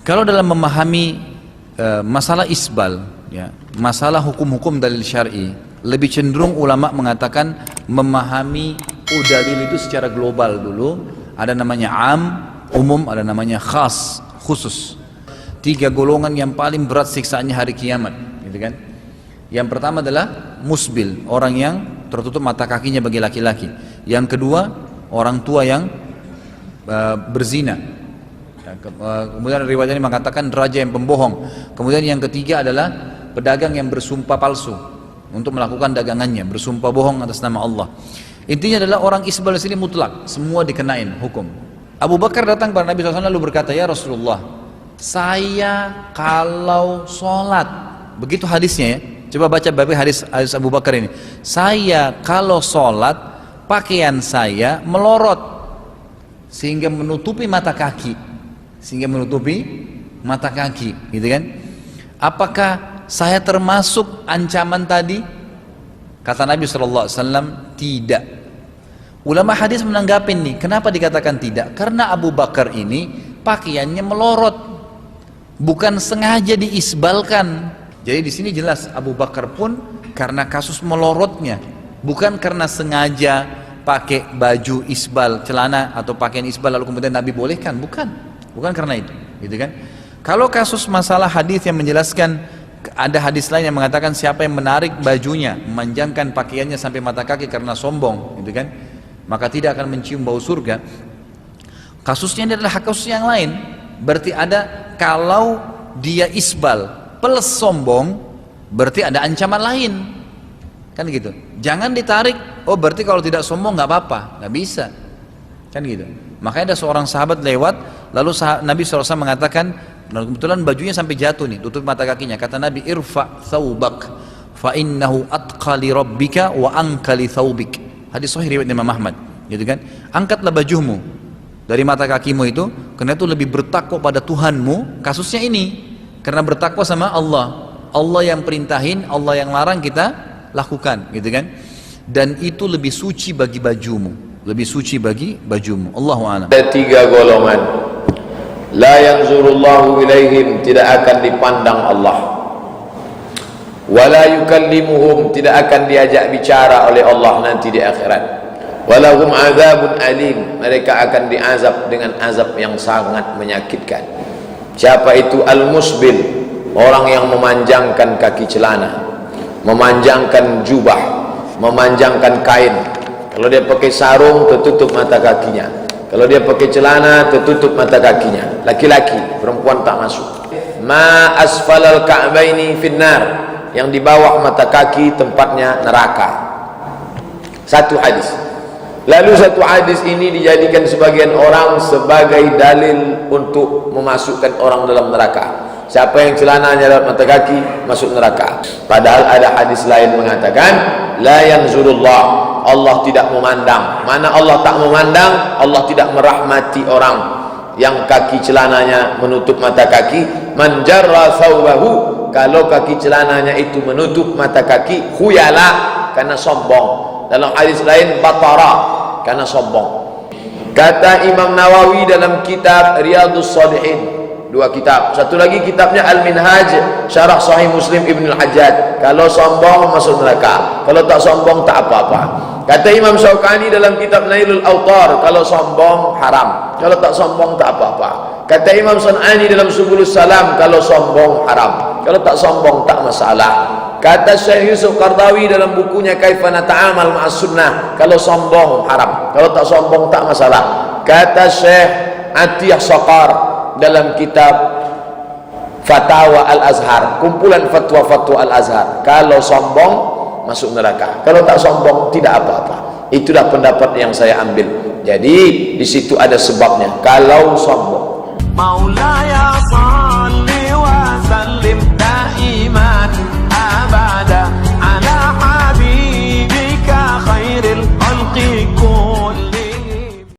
Kalau dalam memahami masalah isbal, ya, masalah hukum-hukum dalil syar'i, lebih cenderung ulama mengatakan memahami dalil itu secara global dulu. Ada namanya am, umum, ada namanya khas, khusus. 3 golongan yang paling berat siksaannya hari kiamat, gitu kan? Yang pertama adalah musbil, orang yang tertutup mata kakinya bagi laki-laki. Yang kedua, orang tua yang berzina. Kemudian riwayat ini mengatakan raja yang pembohong. Kemudian yang ketiga adalah pedagang yang bersumpah palsu untuk melakukan dagangannya, bersumpah bohong atas nama Allah. Intinya adalah orang isbal di sini mutlak, semua dikenain hukum. Abu Bakar datang kepada Nabi SAW lalu berkata, ya Rasulullah, saya kalau sholat, begitu hadisnya ya, coba baca hadis Abu Bakar ini. Saya kalau sholat, pakaian saya melorot sehingga menutupi mata kaki, gitu kan? Apakah saya termasuk ancaman tadi? Kata Nabi SAW, tidak. Ulama hadis menanggapi nih, kenapa dikatakan tidak? Karena Abu Bakar ini pakaiannya melorot, bukan sengaja diisbalkan. Jadi di sini jelas Abu Bakar pun karena kasus melorotnya, bukan karena sengaja pakai baju isbal, celana atau pakaian isbal lalu kemudian Nabi bolehkan, bukan karena itu, gitu kan? Kalau kasus masalah hadis yang menjelaskan, ada hadis lain yang mengatakan siapa yang menarik bajunya, memanjangkan pakaiannya sampai mata kaki karena sombong, gitu kan? Maka tidak akan mencium bau surga. Kasusnya ini adalah kasus yang lain. Berarti ada, kalau dia isbal plus sombong, berarti ada ancaman lain, kan gitu. Jangan ditarik, oh berarti kalau tidak sombong nggak apa-apa, nggak bisa, kan gitu. Makanya ada seorang sahabat lewat, lalu Nabi SAW mengatakan, kebetulan bajunya sampai jatuh nih, tutup mata kakinya. Kata Nabi, irfa thawbak fa innahu atqa li rabbika wa anka li thawbik. Hadis sahih riwayat Imam Ahmad, gitu kan? Angkatlah bajumu dari mata kakimu itu, karena itu lebih bertakwa pada Tuhanmu. Kasusnya ini karena bertakwa sama Allah. Allah yang perintahin, Allah yang larang kita lakukan, gitu kan? Dan itu lebih suci bagi bajumu, lebih suci bagi bajumu. Allahu a'lam. Ada 3 golongan. La yanzurullahu ilaihim, tidak akan dipandang Allah. Wala yukallimuhum, tidak akan diajak bicara oleh Allah nanti di akhirat. Walahum azabun alim, mereka akan diazab dengan azab yang sangat menyakitkan. Siapa itu? Al-musbil, orang yang memanjangkan kaki celana, memanjangkan jubah, memanjangkan kain. Kalau dia pakai sarung tertutup mata kakinya, kalau dia pakai celana tertutup mata kakinya. Laki-laki, perempuan tak masuk. Ma asfalal ka'baini finnar, yang di bawah mata kaki tempatnya neraka. Satu hadis. Lalu satu hadis ini dijadikan sebagian orang sebagai dalil untuk memasukkan orang dalam neraka. Siapa yang celananya dalam mata kaki masuk neraka. Padahal ada hadis lain mengatakan la yanzurullah, Allah tidak memandang. Mana Allah tak memandang? Allah tidak merahmati orang yang kaki celananya menutup mata kaki. Man jarra thawbahu, kalau kaki celananya itu menutup mata kaki, khuyala, karena sombong. Dalam hadis lain batara, karena sombong. Kata Imam Nawawi dalam kitab Riyadhus Shalihin, 2 kitab. Satu lagi kitabnya Al-Minhaj Syarah Sahih Muslim Ibn Al-Hajjaj. Kalau sombong masuk neraka, kalau tak sombong tak apa-apa. Kata Imam Syaukani dalam kitab Nailul Awtar, kalau sombong haram, kalau tak sombong tak apa-apa. Kata Imam Sun'ani dalam Subulus Salam, kalau sombong haram, kalau tak sombong tak masalah. Kata Syekh Yusuf Qardawi dalam bukunya Kaifa Nata'amal Ma'as Sunnah, kalau sombong haram, kalau tak sombong tak masalah. Kata Syekh Atiyah Saqar dalam kitab Fatawa Al-Azhar, kumpulan fatwa-fatwa Al-Azhar, kalau sombong masuk neraka, kalau tak sombong tidak apa-apa. Itulah pendapat yang saya ambil. Jadi di situ ada sebabnya. Kalau sombong, Maulaya